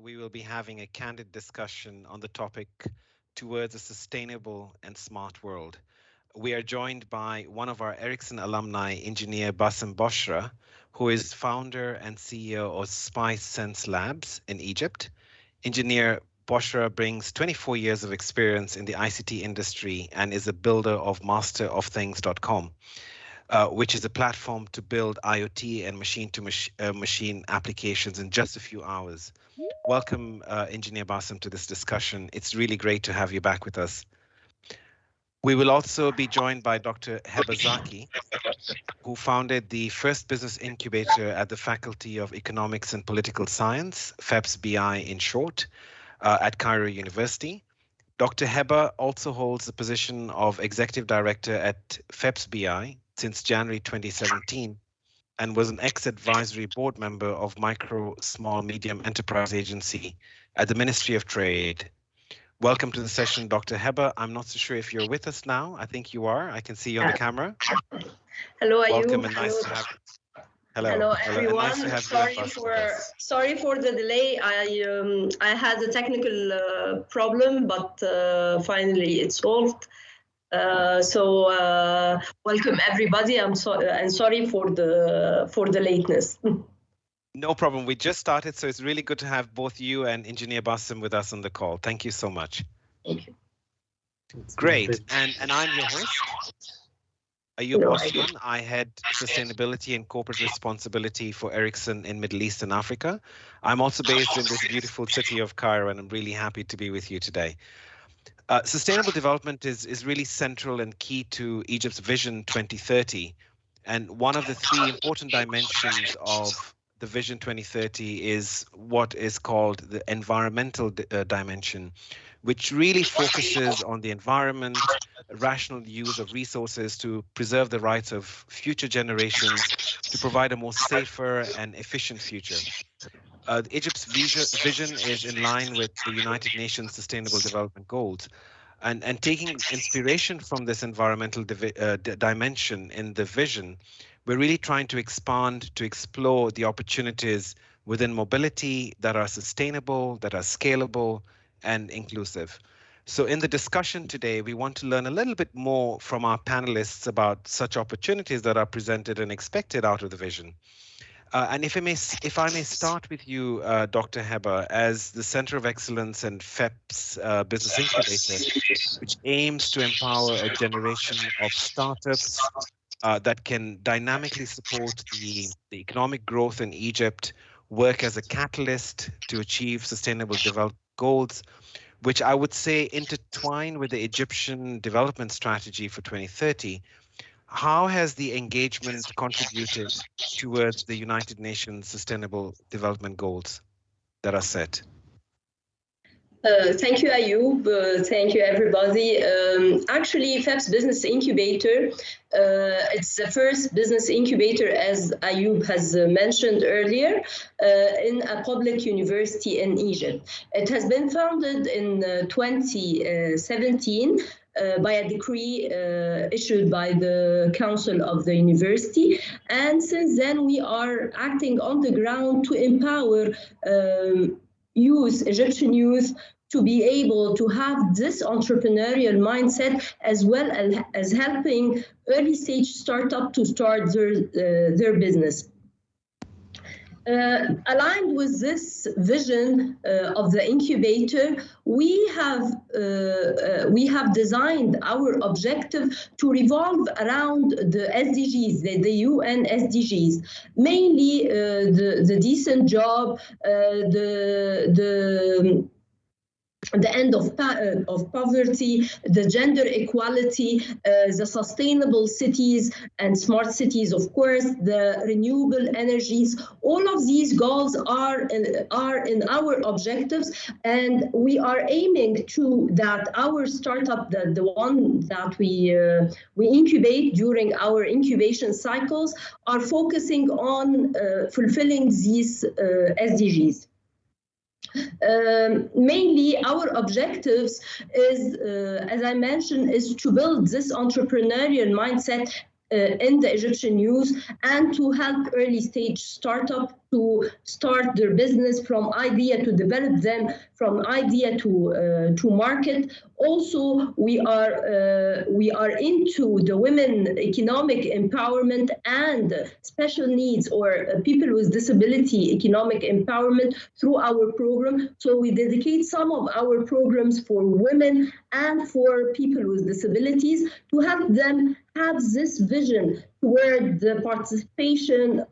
we will be having a candid discussion on the topic towards a sustainable and smart world. We are joined by one of our Ericsson alumni, engineer Bassem Boshra, who is founder and CEO of SpimeSenseLabs in Egypt. Engineer Boshra brings 24 years of experience in the ICT industry and is a builder of masterofthings.com. Which is a platform to build IoT and machine-to-machine applications in just a few hours. Welcome, Engineer Bassem, to this discussion. It's really great to have you back with us. We will also be joined by Dr. Heba Zaki, who founded the first business incubator at the Faculty of Economics and Political Science, FEPS-BI in short, at Cairo University. Dr. Heba also holds the position of Executive Director at FEPS-BI since January 2017 and was an ex-advisory board member of Micro, Small, Medium Enterprise Agency at the Ministry of Trade. Welcome to the session, Dr. Heba. I'm not so sure if you're with us now. I think you are. I can see you on the camera. Hello, Ayub. Welcome and nice to have you. Hello everyone. Nice to have sorry for the delay. I had a technical problem, but finally it's solved. Welcome everybody. I'm sorry for the lateness. No problem. We just started, so it's really good to have both you and Engineer Bassem with us on the call. Thank you so much. Thank you. Great. And I'm your host, Ayub Osman. I head sustainability and corporate responsibility for Ericsson in Middle East and Africa. I'm also based in this beautiful city of Cairo, and I'm really happy to be with you today. Sustainable development is really central and key to Egypt's Vision 2030. And one of the three important dimensions of the Vision 2030 is what is called the environmental dimension, which really focuses on the environment, rational use of resources to preserve the rights of future generations, to provide a more safer and efficient future. Egypt's vision is in line with the United Nations Sustainable Development Goals. And taking inspiration from this environmental dimension in the vision, we're really trying to expand, to explore the opportunities within mobility that are sustainable, that are scalable, and inclusive. So in the discussion today, we want to learn a little bit more from our panelists about such opportunities that are presented and expected out of the vision. And if I may start with you, Dr. Heba, as the Center of Excellence and FEPS Business Incubator, which aims to empower a generation of startups that can dynamically support the economic growth in Egypt, work as a catalyst to achieve sustainable development goals, which I would say intertwine with the Egyptian development strategy for 2030. How has the engagement contributed towards the United Nations Sustainable Development Goals that are set? Thank you, Ayub. Thank you, everybody. Actually, FEPS Business Incubator, it's the first business incubator, as Ayub has mentioned earlier, in a public university in Egypt. It has been founded in 2017 by a decree issued by the Council of the University. And since then, we are acting on the ground to empower Egyptian youth, to be able to have this entrepreneurial mindset, as well as helping early stage startup to start their business. Aligned with this vision of the incubator, we have designed our objective to revolve around the SDGs, the UN SDGs, mainly the decent job, the end of poverty, the gender equality, the sustainable cities and smart cities, of course, the renewable energies. All of these goals are in our objectives, and we are aiming to that our startup, the one that we incubate during our incubation cycles, are focusing on fulfilling these SDGs. Mainly our objectives is, as I mentioned, is to build this entrepreneurial mindset in the Egyptian youth and to help early stage startup to start their business, from idea to develop them, from idea to market. Also, we are into the women economic empowerment and special needs or people with disability economic empowerment through our program. So we dedicate some of our programs for women and for people with disabilities to help them have this vision toward the participation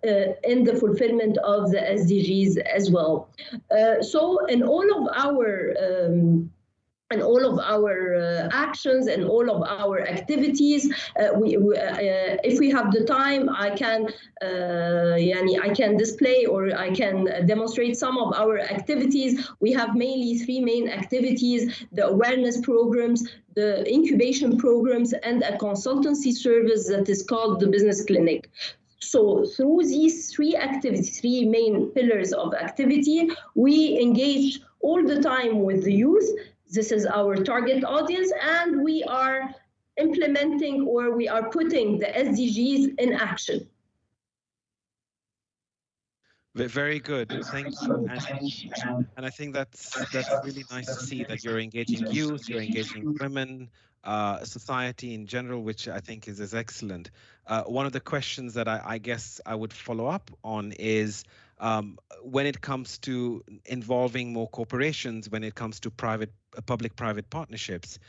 in the fulfillment of the SDGs as well. So in all of our actions and all of our activities, if we have the time, I can display or I can demonstrate some of our activities. We have mainly three main activities: the awareness programs, the incubation programs, and a consultancy service that is called the Business Clinic. So through these three activities, three main pillars of activity, we engage all the time with the youth. This is our target audience, and we are implementing, or we are putting the SDGs in action. Very good, thank you. And I think that's really nice to see that you're engaging youth, you're engaging women, society in general, which I think is excellent. One of the questions that I guess I would follow up on is, when it comes to involving more corporations, when it comes to public-private partnerships,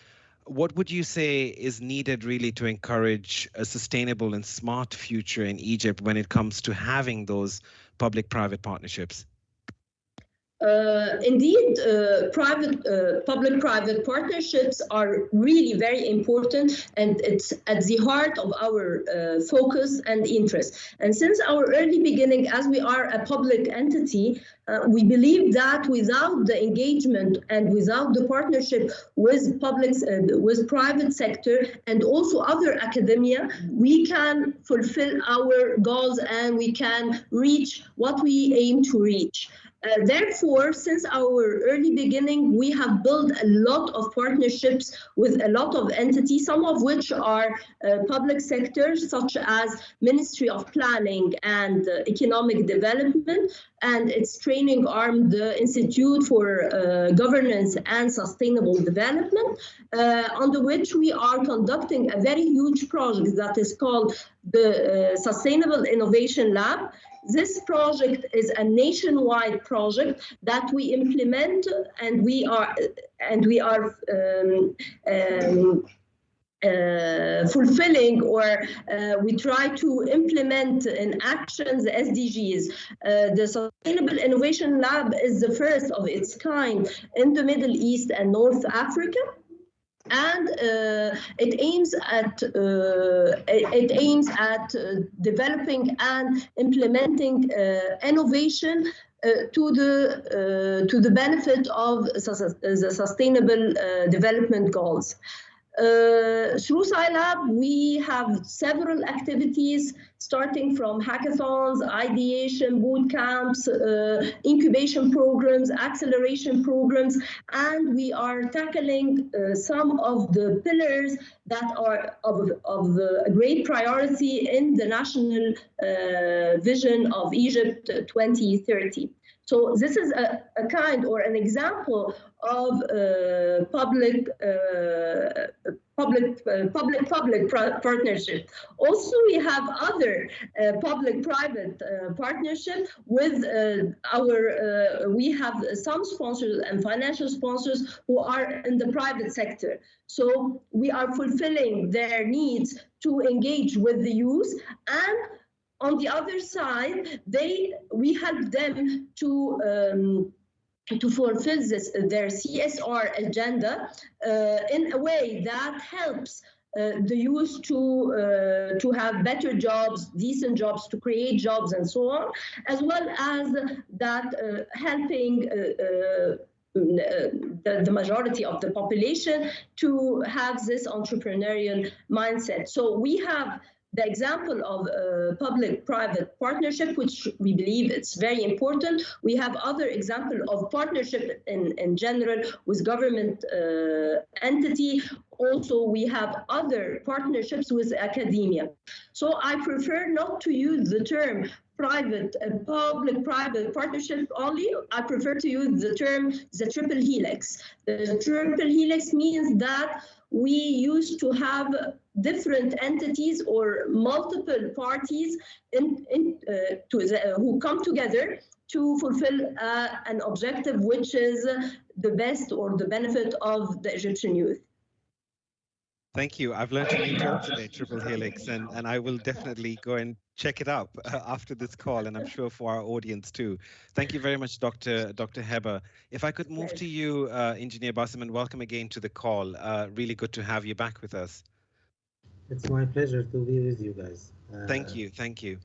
what would you say is needed really to encourage a sustainable and smart future in Egypt when it comes to having those public-private partnerships? Indeed, public-private partnerships are really very important, and it's at the heart of our focus and interest. And since our early beginning, as we are a public entity, we believe that without the engagement and without the partnership with private sector and also other academia, we can fulfill our goals and we can reach what we aim to reach. Therefore, since our early beginning, we have built a lot of partnerships with a lot of entities, some of which are public sectors, such as Ministry of Planning and Economic Development, and its training arm, the Institute for Governance and Sustainable Development, under which we are conducting a very huge project that is called the Sustainable Innovation Lab. This project is a nationwide project that we implement, and we are fulfilling, or we try to implement in actions the SDGs. The Sustainable Innovation Lab is the first of its kind in the Middle East and North Africa. And it aims at developing and implementing innovation to the benefit of the Sustainable Development Goals. Through SciLab, we have several activities, starting from hackathons, ideation, boot camps, incubation programs, acceleration programs, and we are tackling some of the pillars that are of great priority in the national vision of Egypt 2030. So this is a kind or an example of public partnership. Also, we have other public-private partnership with we have some sponsors and financial sponsors who are in the private sector. So we are fulfilling their needs to engage with the youth, and on the other side, we help them to fulfill their CSR agenda in a way that helps the youth to have better jobs, decent jobs, to create jobs, and so on, as well as that helping the majority of the population to have this entrepreneurial mindset. So we have the example of public-private partnership, which we believe it's very important. We have other examples of partnership in general with government entity. Also, we have other partnerships with academia. So I prefer not to use the term public-private partnership only, I prefer to use the term the triple helix. The triple helix means that we used to have different entities or multiple parties who come together to fulfill an objective which is the best or the benefit of the Egyptian youth. Thank you. I've learned a new term today, triple helix, and I will definitely go and check it up after this call, and I'm sure for our audience too. Thank you very much, Dr. Heba. If I could move to you, Engineer Basim, and welcome again to the call. Really good to have you back with us. It's my pleasure to be with you guys. Thank you. Thank you.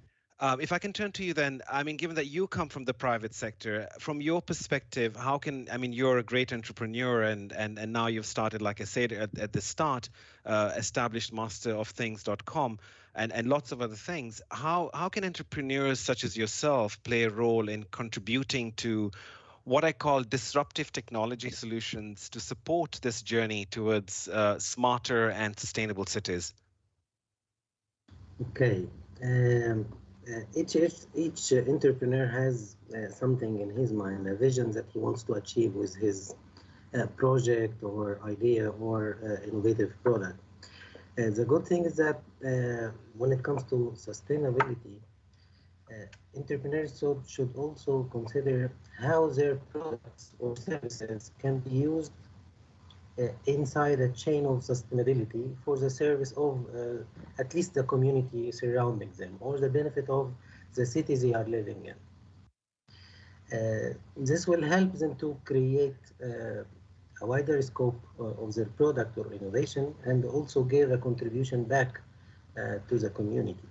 If I can turn to you then, I mean, given that you come from the private sector, from your perspective, how can, I mean, you're a great entrepreneur and now you've started, like I said at the start, established masterofthings.com and lots of other things. How can entrepreneurs such as yourself play a role in contributing to what I call disruptive technology solutions to support this journey towards smarter and sustainable cities? Okay. Each entrepreneur has something in his mind, a vision that he wants to achieve with his project or idea or innovative product. The good thing is that when it comes to sustainability, entrepreneurs should also consider how their products or services can be used inside a chain of sustainability for the service of at least the community surrounding them or the benefit of the cities they are living in. This will help them to create a wider scope of their product or innovation and also give a contribution back to the community.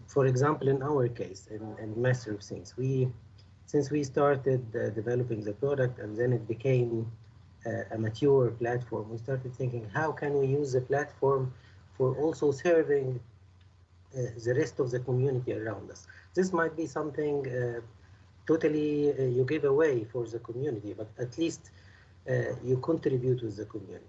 For example, in our case, in Master of Things, since we started developing the product and then it became a mature platform, we started thinking, how can we use the platform for also serving the rest of the community around us? This might be something totally you give away for the community, but at least you contribute with the community.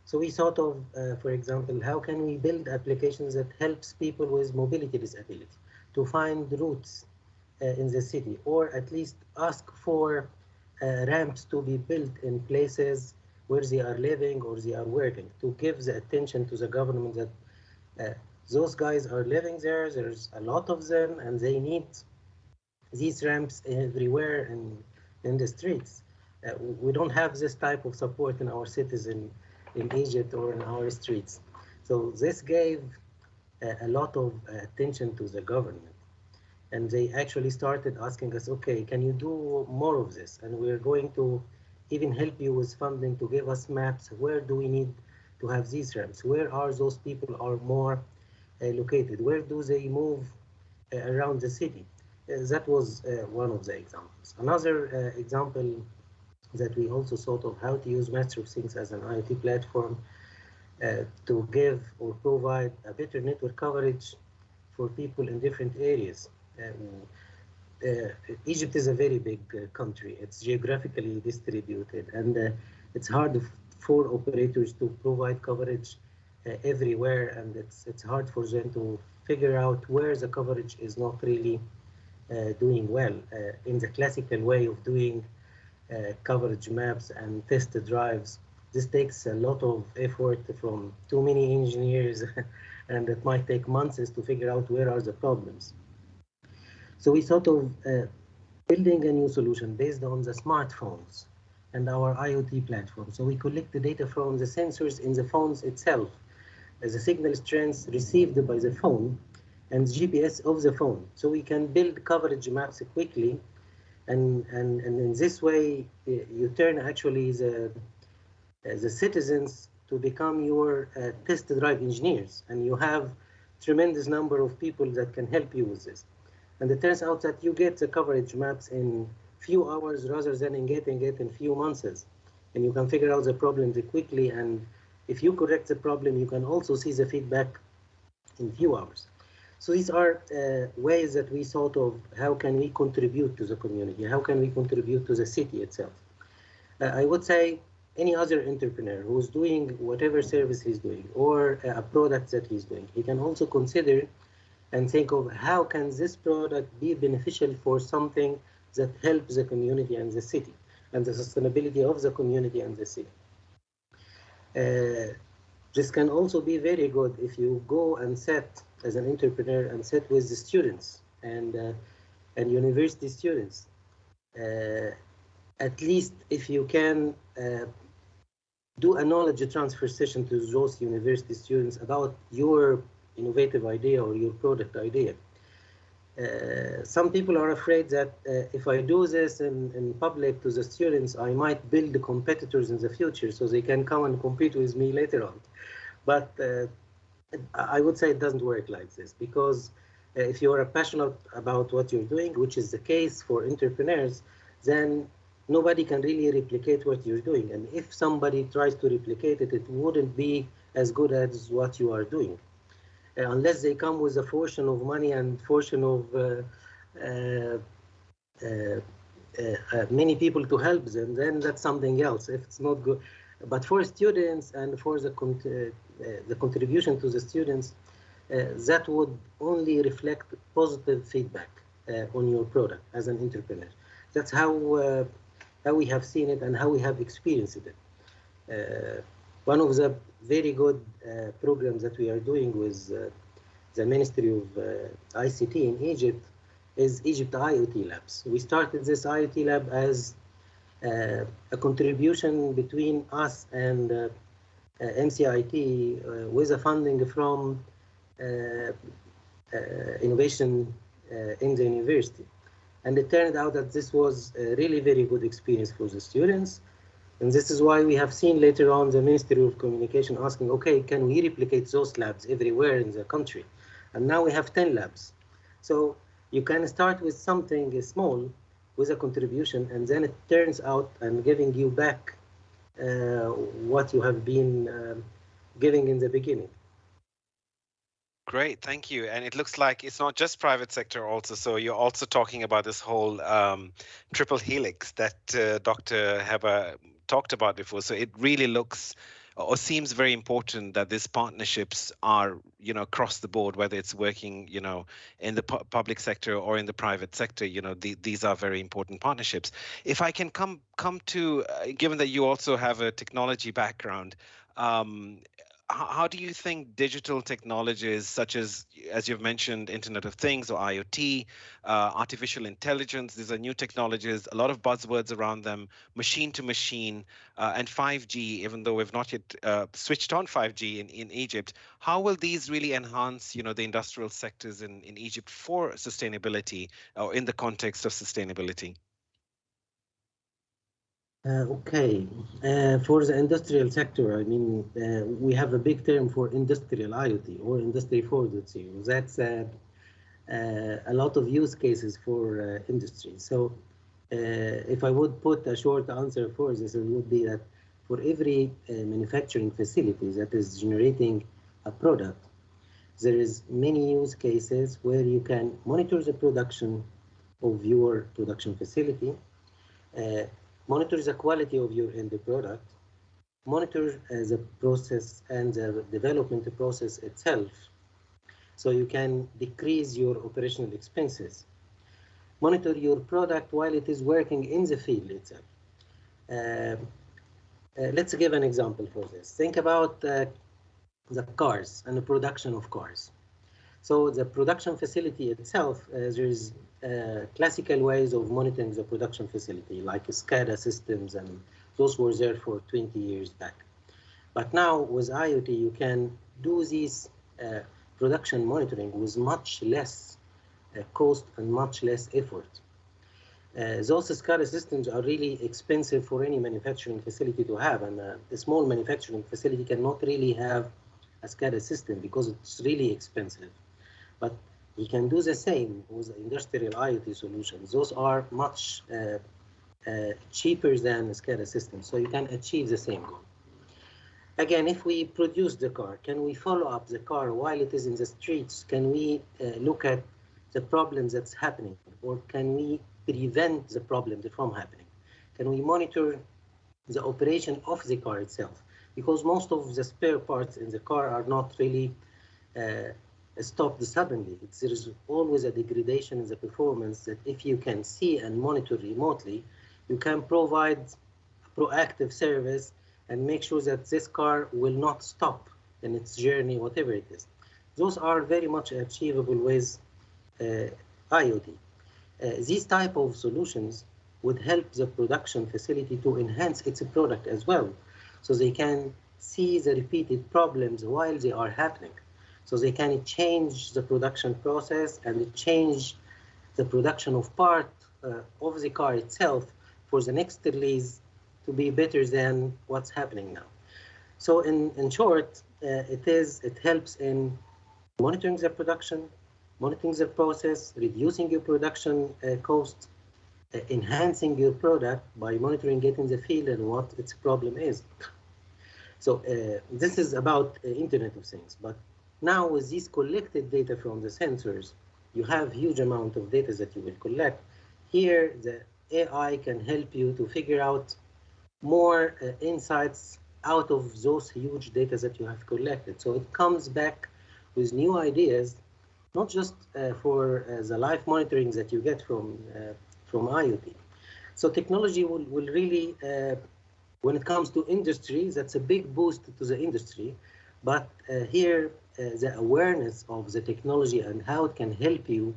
So we thought of, for example, how can we build applications that helps people with mobility disability to find routes in the city, or at least ask for ramps to be built in places where they are living or they are working, to give the attention to the government that those guys are living there, there's a lot of them, and they need these ramps everywhere in the streets. We don't have this type of support in our cities in Egypt or in our streets. So this gave a lot of attention to the government. And they actually started asking us, okay, can you do more of this? And we're going to even help you with funding to give us maps. Where do we need to have these ramps? Where are those people are more located? Where do they move around the city? That was one of the examples. Another example that we also thought of how to use Master of Things as an IoT platform to give or provide a better network coverage for people in different areas. Egypt is a very big country. It's geographically distributed, and it's hard for operators to provide coverage everywhere, and it's hard for them to figure out where the coverage is not really doing well in the classical way of doing coverage maps and test drives. This takes a lot of effort from too many engineers, and it might take months to figure out where are the problems. So we thought of building a new solution based on the smartphones and our IoT platform. So we collect the data from the sensors in the phones itself, as the signal strength received by the phone and GPS of the phone. So we can build coverage maps quickly, and in this way you turn actually the citizens to become your test drive engineers, and you have tremendous number of people that can help you with this. And it turns out that you get the coverage maps in few hours rather than getting it in few months. And you can figure out the problems quickly, and if you correct the problem, you can also see the feedback in few hours. So these are ways that we thought of how can we contribute to the community, how can we contribute to the city itself. I would say any other entrepreneur who's doing whatever service he's doing or a product that he's doing, he can also consider and think of how can this product be beneficial for something that helps the community and the city, and the sustainability of the community and the city. This can also be very good if you go and sit as an entrepreneur and sit with the students and university students. At least if you can do a knowledge transfer session to those university students about your innovative idea or your product idea. Some people are afraid that if I do this in public to the students, I might build the competitors in the future so they can come and compete with me later on. But I would say it doesn't work like this, because if you are passionate about what you're doing, which is the case for entrepreneurs, then nobody can really replicate what you're doing. And if somebody tries to replicate it, it wouldn't be as good as what you are doing. Unless they come with a fortune of money and fortune of many people to help them, then that's something else. If it's not good, but for students and for the contribution to the students, that would only reflect positive feedback on your product as an entrepreneur. That's how we have seen it and how we have experienced it. One of the very good programs that we are doing with the Ministry of ICT in Egypt is Egypt Iot Labs. We started this Iot Lab as a contribution between us and MCIT with a funding from innovation in the university. And it turned out that this was a really very good experience for the students. And this is why we have seen later on the Ministry of Communication asking, okay, can we replicate those labs everywhere in the country? And now we have 10 labs. So you can start with something small with a contribution, and then it turns out and giving you back what you have been giving in the beginning. Great, thank you. And it looks like it's not just private sector also. So you're also talking about this whole triple helix that Dr. Heber talked about before. So it really looks or seems very important that these partnerships are, across the board, whether it's working, in the public sector or in the private sector. These are very important partnerships. If I can come to, given that you also have a technology background, how do you think digital technologies such as you've mentioned, Internet of Things or IoT, artificial intelligence, these are new technologies, a lot of buzzwords around them, machine to machine, and 5G, even though we've not yet switched on 5G in Egypt, how will these really enhance, the industrial sectors in Egypt for sustainability or in the context of sustainability? Okay, for the industrial sector, I mean, we have a big term for industrial IoT or Industry 4.0. That's a lot of use cases for industry. So if I would put a short answer for this, it would be that for every manufacturing facility that is generating a product, there is many use cases where you can monitor the production of your production facility, monitor the quality of your end product, monitor the process and the development process itself, so you can decrease your operational expenses. Monitor your product while it is working in the field itself. Let's give an example for this. Think about the cars and the production of cars. So the production facility itself, there's classical ways of monitoring the production facility, like SCADA systems, and those were there for 20 years back. But now with IoT, you can do these production monitoring with much less cost and much less effort. Those SCADA systems are really expensive for any manufacturing facility to have, and a small manufacturing facility cannot really have a SCADA system because it's really expensive. But you can do the same with industrial IoT solutions. Those are much cheaper than SCADA systems, so you can achieve the same goal. Again, if we produce the car, can we follow up the car while it is in the streets? Can we look at the problems that's happening, or can we prevent the problem from happening? Can we monitor the operation of the car itself? Because most of the spare parts in the car are not really stopped suddenly. There is always a degradation in the performance that if you can see and monitor remotely, you can provide proactive service and make sure that this car will not stop in its journey, whatever it is. Those are very much achievable with IoT. These type of solutions would help the production facility to enhance its product as well, so they can see the repeated problems while they are happening. So they can change the production process and change the production of part of the car itself for the next release to be better than what's happening now. So in short, it helps in monitoring the production, monitoring the process, reducing your production cost, enhancing your product by monitoring it in the field and what its problem is. So this is about Internet of Things. But now with these collected data from the sensors, you have huge amount of data that you will collect. Here, the AI can help you to figure out more insights out of those huge data that you have collected. So it comes back with new ideas, not just for the live monitoring that you get from IoT. So technology will really, when it comes to industry, that's a big boost to the industry. But here, the awareness of the technology and how it can help you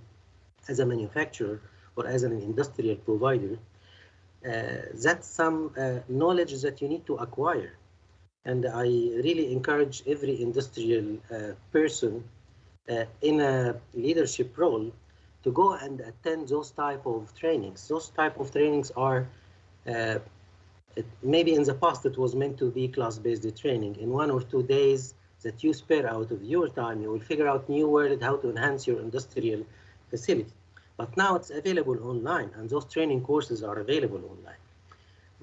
as a manufacturer or as an industrial provider, that's some knowledge that you need to acquire. And I really encourage every industrial person in a leadership role to go and attend those type of trainings. Those type of trainings are, maybe in the past it was meant to be class-based training. In 1 or 2 days that you spare out of your time, you will figure out new ways how to enhance your industrial facility. But now it's available online, and those training courses are available online.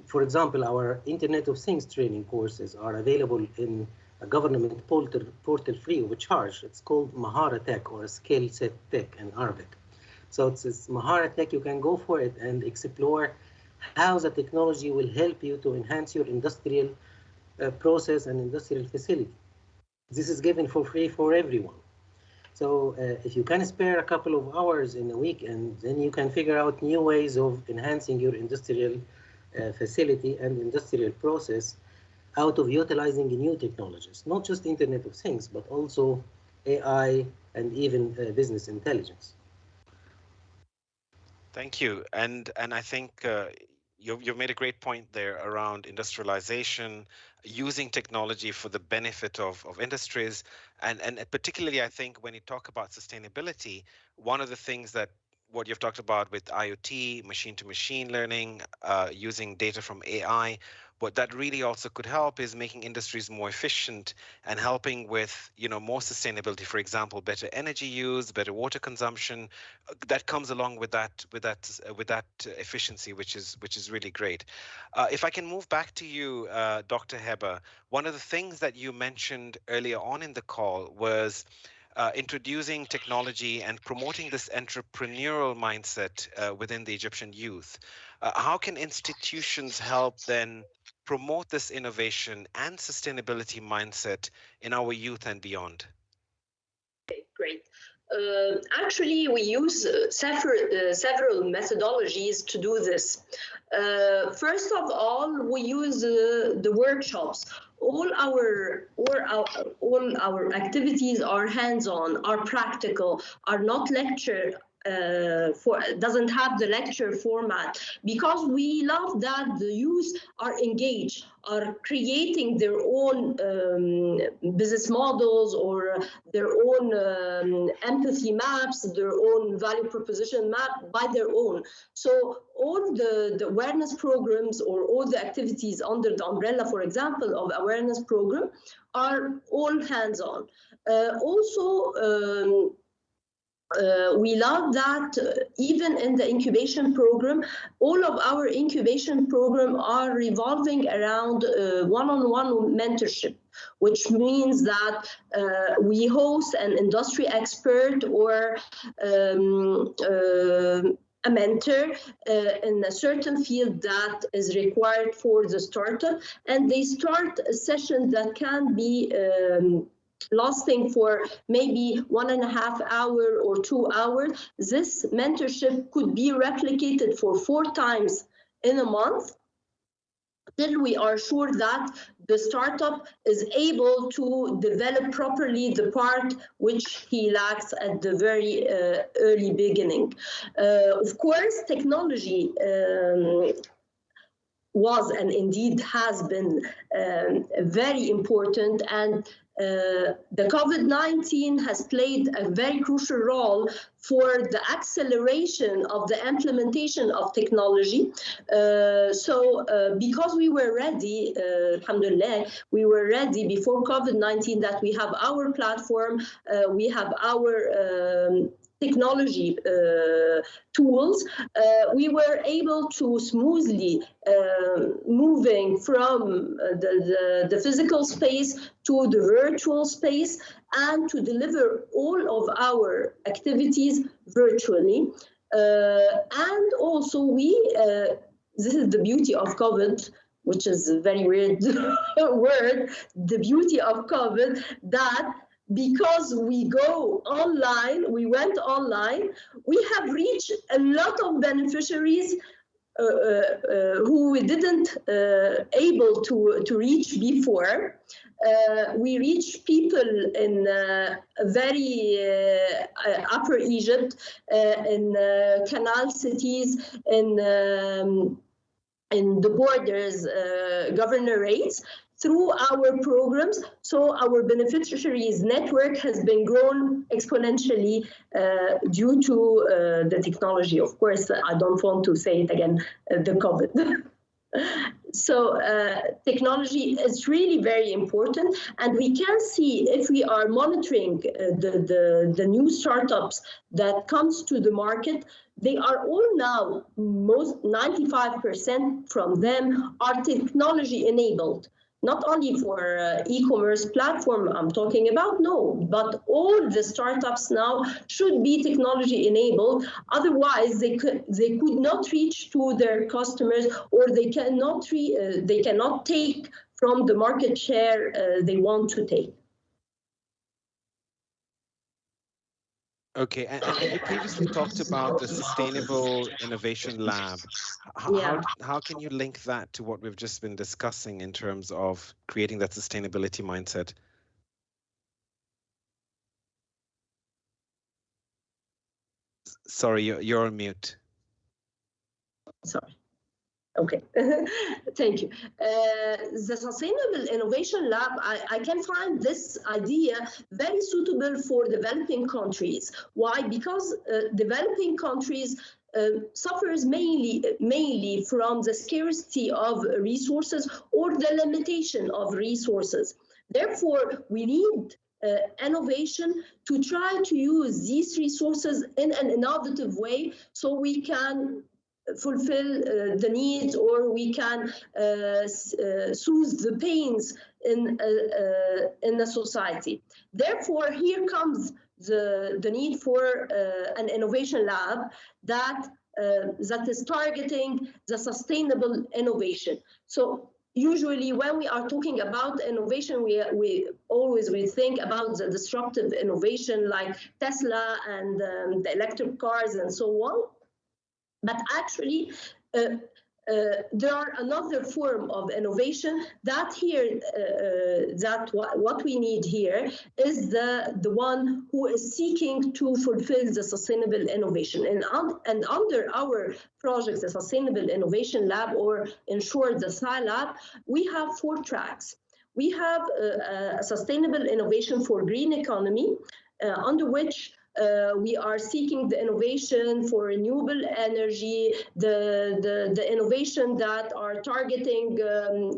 For example, our Internet of Things training courses are available in a government portal free of charge. It's called Mahara Tech or Skill Set Tech in Arabic. So it's Mahara Tech, you can go for it and explore how the technology will help you to enhance your industrial process and industrial facility. This is given for free for everyone. So if you can spare a couple of hours in a week, and then you can figure out new ways of enhancing your industrial facility and industrial process out of utilizing new technologies, not just Internet of Things, but also AI and even business intelligence. Thank you. And I think you've made a great point there around industrialization, using technology for the benefit of industries. And particularly, I think when you talk about sustainability, one of the things that what you've talked about with IoT, machine-to-machine learning, using data from AI, what that really also could help is making industries more efficient and helping with, more sustainability. For example, better energy use, better water consumption. That comes along with that efficiency, which is really great. If I can move back to you, Dr. Heber, one of the things that you mentioned earlier on in the call was introducing technology and promoting this entrepreneurial mindset within the Egyptian youth. How can institutions help then promote this innovation and sustainability mindset in our youth and beyond? Okay, great. Actually, we use several methodologies to do this. First of all, we use the workshops. All our activities are hands-on, are practical, are not lecture. Doesn't have the lecture format, because we love that the youth are engaged, are creating their own business models or their own empathy maps, their own value proposition map by their own. So all the awareness programs or all the activities under the umbrella, for example, of awareness program are all hands-on. We love that even in the incubation program, all of our incubation program are revolving around one-on-one mentorship, which means that we host an industry expert or a mentor in a certain field that is required for the startup, and they start a session that can be lasting for maybe 1.5 hours or 2 hours, this mentorship could be replicated for 4 times in a month, till we are sure that the startup is able to develop properly the part which he lacks at the very early beginning. Of course, technology was and indeed has been very important, and the COVID-19 has played a very crucial role for the acceleration of the implementation of technology. Because we were ready, alhamdulillah, we were ready before COVID-19 that we have our platform, we have our technology tools, we were able to smoothly moving from the physical space to the virtual space and to deliver all of our activities virtually. And also this is the beauty of COVID, which is a very weird word, the beauty of COVID, that because we went online, we have reached a lot of beneficiaries who we didn't able to reach before. We reach people in very Upper Egypt, in canal cities, in the borders, governorates, through our programs. So our beneficiaries network has been grown exponentially due to the technology. Of course, I don't want to say it again, the COVID. So technology is really very important, and we can see, if we are monitoring the new startups that comes to the market, they are all now, most 95% from them are technology enabled. Not only for e-commerce platform I'm talking about, no, but all the startups now should be technology enabled. Otherwise, they could not reach to their customers, or they cannot take from the market share they want to take. Okay, and you previously talked about the Sustainable Innovation Lab. How can you link that to what we've just been discussing in terms of creating that sustainability mindset? Sorry, you're on mute. Sorry. Okay, thank you. The Sustainable Innovation Lab, I can find this idea very suitable for developing countries. Why? Because developing countries suffers mainly from the scarcity of resources or the limitation of resources. Therefore, we need innovation to try to use these resources in an innovative way, so we can fulfill the needs, or we can soothe the pains in the society. Therefore, here comes the need for an innovation lab that is targeting the sustainable innovation. So usually when we are talking about innovation, we always think about the disruptive innovation like Tesla and the electric cars and so on. But actually, there are another form of innovation that here, what we need here is the one who is seeking to fulfill the sustainable innovation. And under our project, the Sustainable Innovation Lab, or in short, the SciLab, we have 4 tracks. We have a sustainable innovation for green economy, under which we are seeking the innovation for renewable energy, the innovation that are targeting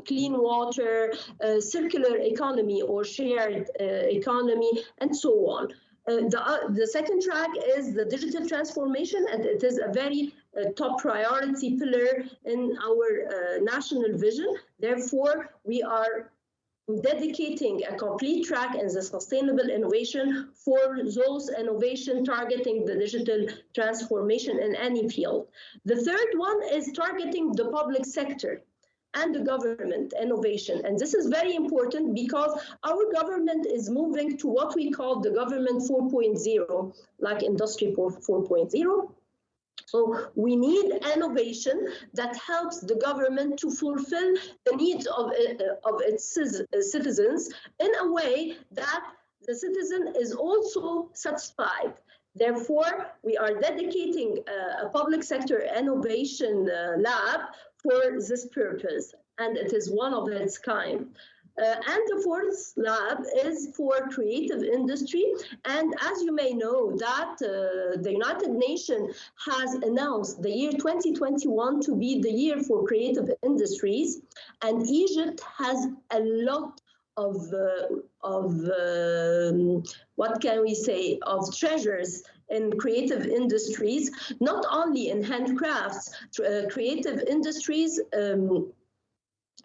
clean water, circular economy or shared economy, and so on. The second track is the digital transformation, and it is a very top priority pillar in our national vision. Therefore, we are dedicating a complete track in the sustainable innovation for those innovation targeting the digital transformation in any field. The third one is targeting the public sector. and the government innovation. And this is very important because our government is moving to what we call the government 4.0, like Industry 4.0. So we need innovation that helps the government to fulfill the needs of its citizens in a way that the citizen is also satisfied. Therefore, we are dedicating a public sector innovation lab for this purpose, and it is one of its kind. And the fourth lab is for creative industry. And as you may know, that the United Nations has announced the year 2021 to be the year for creative industries. And Egypt has a lot of what can we say, of treasures in creative industries, not only in handcrafts. Creative industries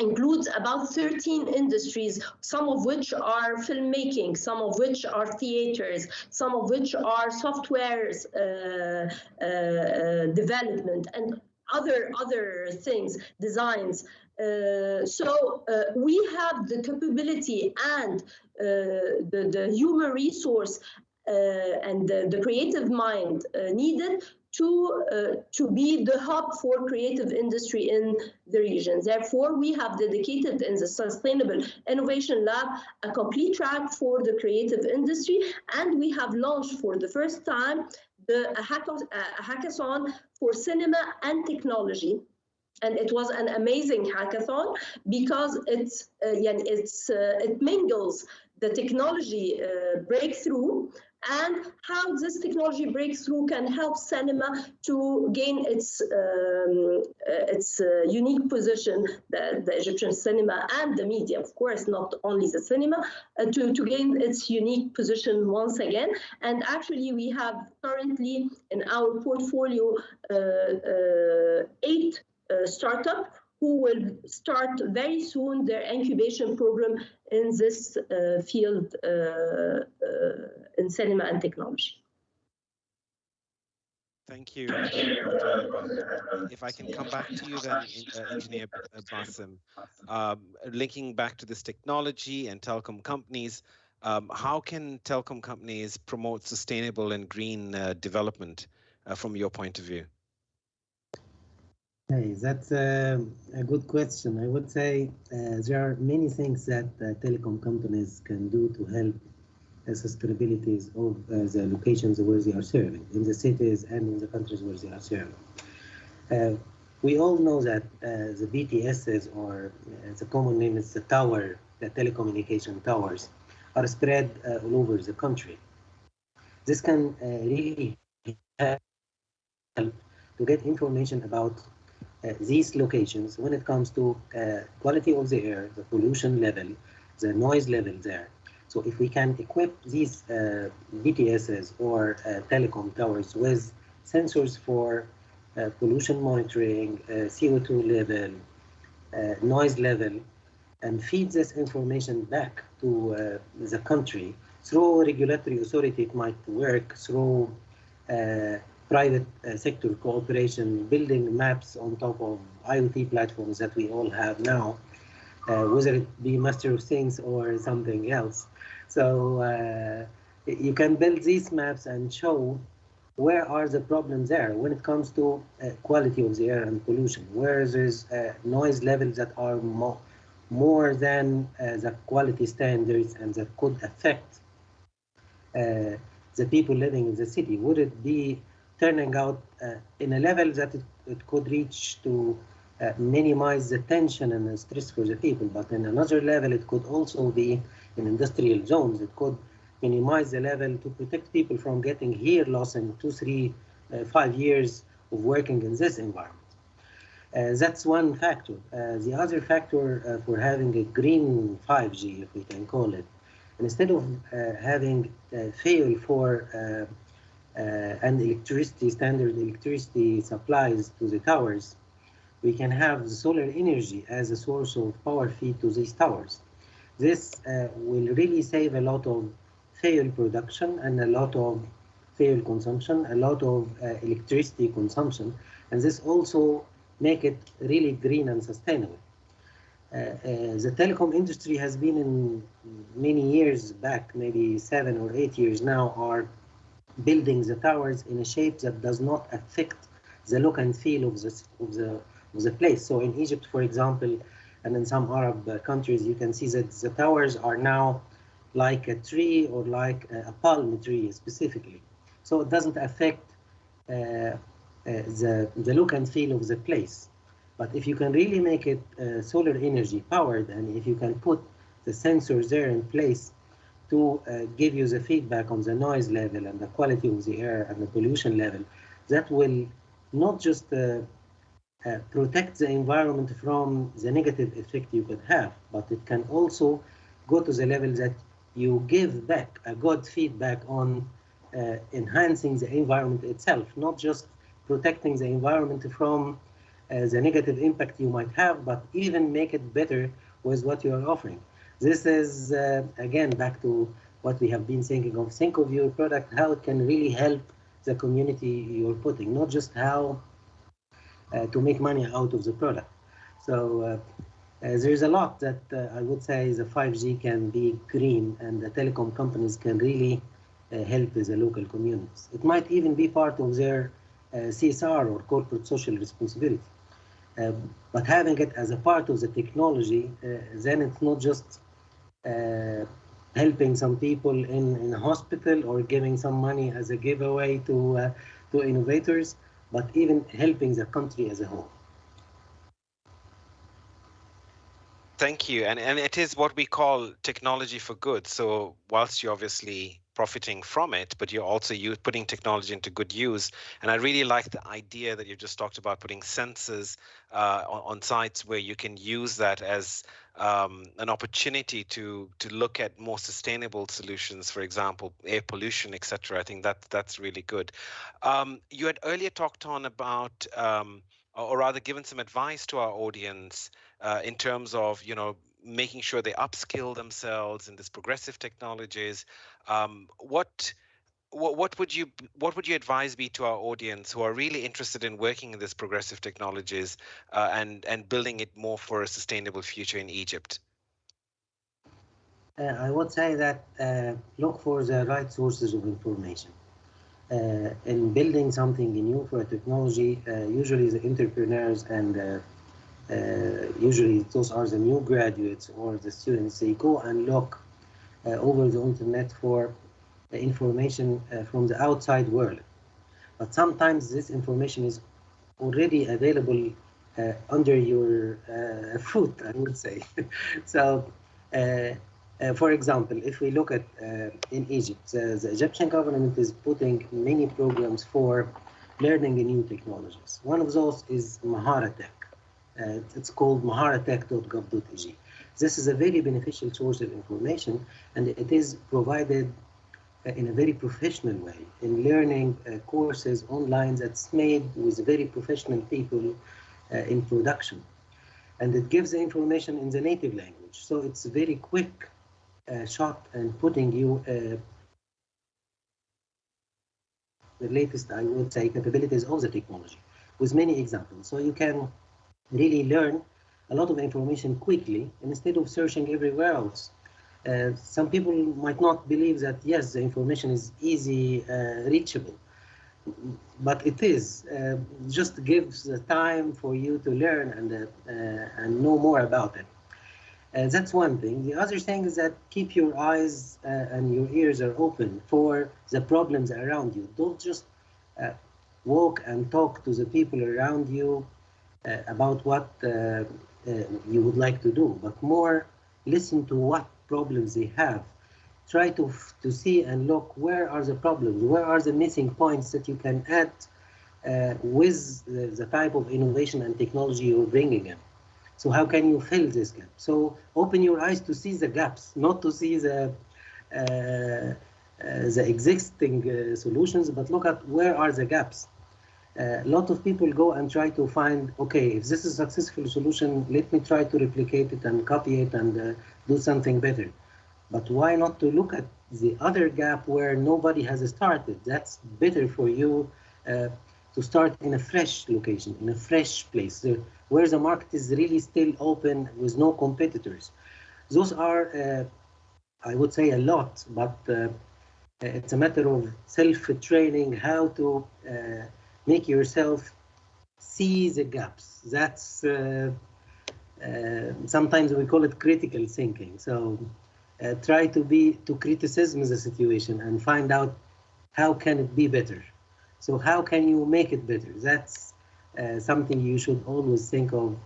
includes about 13 industries, some of which are filmmaking, some of which are theaters, some of which are softwares development, and other things, designs. So we have the capability and the human resource and the creative mind needed to be the hub for creative industry in the region. Therefore, we have dedicated in the Sustainable Innovation Lab a complete track for the creative industry, and we have launched for the first time a hackathon for cinema and technology. And it was an amazing hackathon because it mingles the technology breakthrough and how this technology breakthrough can help cinema to gain its unique position, the Egyptian cinema and the media, of course, not only the cinema, to gain its unique position once again. And actually, we have currently in our portfolio 8 startups who will start very soon their incubation program in this field in cinema and technology. Thank you. If I can come back to you then, Engineer Bassem, linking back to this technology and telecom companies, how can telecom companies promote sustainable and green development from your point of view? Hey, that's a good question. I would say there are many things that telecom companies can do to help the sustainability of the locations where they are serving, in the cities and in the countries where they are serving. We all know that the BTSs, or the common name is the telecommunication towers, are spread all over the country. This can really help to get information about these locations when it comes to quality of the air, the pollution level, the noise level there. So if we can equip these BTSs or telecom towers with sensors for pollution monitoring, CO2 level, noise level, and feed this information back to the country through regulatory authority, it might work through private sector cooperation, building maps on top of IoT platforms that we all have now, whether it be Master of Things or something else. So you can build these maps and show where are the problems there when it comes to quality of the air and pollution, where there's noise levels that are more than the quality standards and that could affect the people living in the city. Would it be turning out in a level that it could reach to minimize the tension and the stress for the people, but in another level it could also be in industrial zones. It could minimize the level to protect people from getting hear loss in 2, 3, 5 years of working in this environment. That's one factor. The other factor for having a green 5G, if we can call it, instead of having fuel for and electricity, standard electricity supplies to the towers, we can have the solar energy as a source of power feed to these towers. This will really save a lot of fuel production and a lot of fuel consumption, a lot of electricity consumption, and this also make it really green and sustainable. The telecom industry has been in many years back, maybe 7 or 8 years now, are building the towers in a shape that does not affect the look and feel of the place. So in Egypt, for example, and in some Arab countries, you can see that the towers are now like a tree or like a palm tree specifically. So it doesn't affect the look and feel of the place. But if you can really make it solar energy powered, and if you can put the sensors there in place to give you the feedback on the noise level and the quality of the air and the pollution level, that will not just protect the environment from the negative effect you could have, but it can also go to the level that you give back a good feedback on enhancing the environment itself, not just protecting the environment from the negative impact you might have, but even make it better with what you are offering. This is, again, back to what we have been thinking of. Think of your product, how it can really help the community you're putting, not just how to make money out of the product. So there's a lot that I would say the 5G can be green, and the telecom companies can really help the local communities. It might even be part of their CSR or corporate social responsibility. But having it as a part of the technology, then it's not just helping some people in a hospital or giving some money as a giveaway to innovators, but even helping the country as a whole. Thank you. And it is what we call technology for good. So whilst you're obviously profiting from it, but you're also putting technology into good use. And I really like the idea that you just talked about, putting sensors on sites where you can use that as an opportunity to look at more sustainable solutions, for example, air pollution, etc. I think that's really good. You had earlier talked on about, or rather given some advice to our audience in terms of, making sure they upskill themselves in this progressive technologies. What would you advise be to our audience who are really interested in working in this progressive technologies and building it more for a sustainable future in Egypt? I would say that look for the right sources of information. In building something new for a technology, usually the entrepreneurs and usually those are the new graduates or the students, they go and look over the internet for information from the outside world. But sometimes this information is already available under your foot, I would say. So, for example, if we look at in Egypt, the Egyptian government is putting many programs for learning new technologies. One of those is Maharatech. It's called maharatech.gov.eg. This is a very beneficial source of information, and it is provided in a very professional way in learning courses online that's made with very professional people in production. And it gives the information in the native language. So it's a very quick shot and putting you the latest, I would say, capabilities of the technology with many examples. So you can really learn a lot of information quickly instead of searching everywhere else. Some people might not believe that, yes, the information is easy reachable, but it is. Just gives the time for you to learn and know more about it. That's one thing. The other thing is that keep your eyes and your ears are open for the problems around you. Don't just walk and talk to the people around you about what you would like to do, but more listen to what problems they have. Try to see and look where are the problems, where are the missing points that you can add with the type of innovation and technology you're bringing in. So how can you fill this gap? So open your eyes to see the gaps, not to see the existing solutions, but look at where are the gaps. A lot of people go and try to find, okay, if this is a successful solution, let me try to replicate it and copy it and do something better. But why not to look at the other gap where nobody has started? That's better for you to start in a fresh location, in a fresh place, where the market is really still open with no competitors. Those are, I would say, a lot, but it's a matter of self-training, how to make yourself see the gaps. That's sometimes we call it critical thinking. So try to criticize the situation and find out how can it be better. So how can you make it better? That's something you should always think of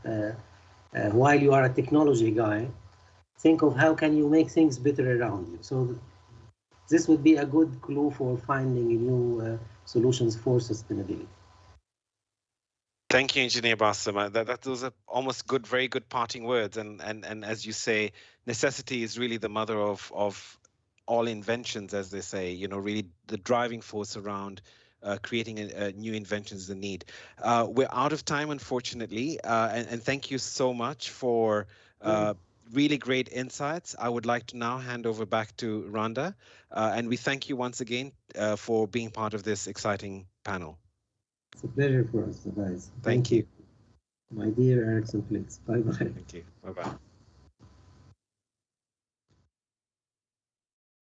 while you are a technology guy. Think of how can you make things better around you. So this would be a good clue for finding new solutions for sustainability. Thank you, Engineer Bassam. Those are almost very good parting words. And as you say, necessity is really the mother of all inventions, as they say. You know, really the driving force around creating new inventions, the need. We're out of time, unfortunately. And thank you so much for really great insights. I would like to now hand over back to Randa. And we thank you once again for being part of this exciting panel. It's a pleasure for us, guys. Thank you. My dear Ericsson, please. Bye-bye. Thank you. Bye-bye.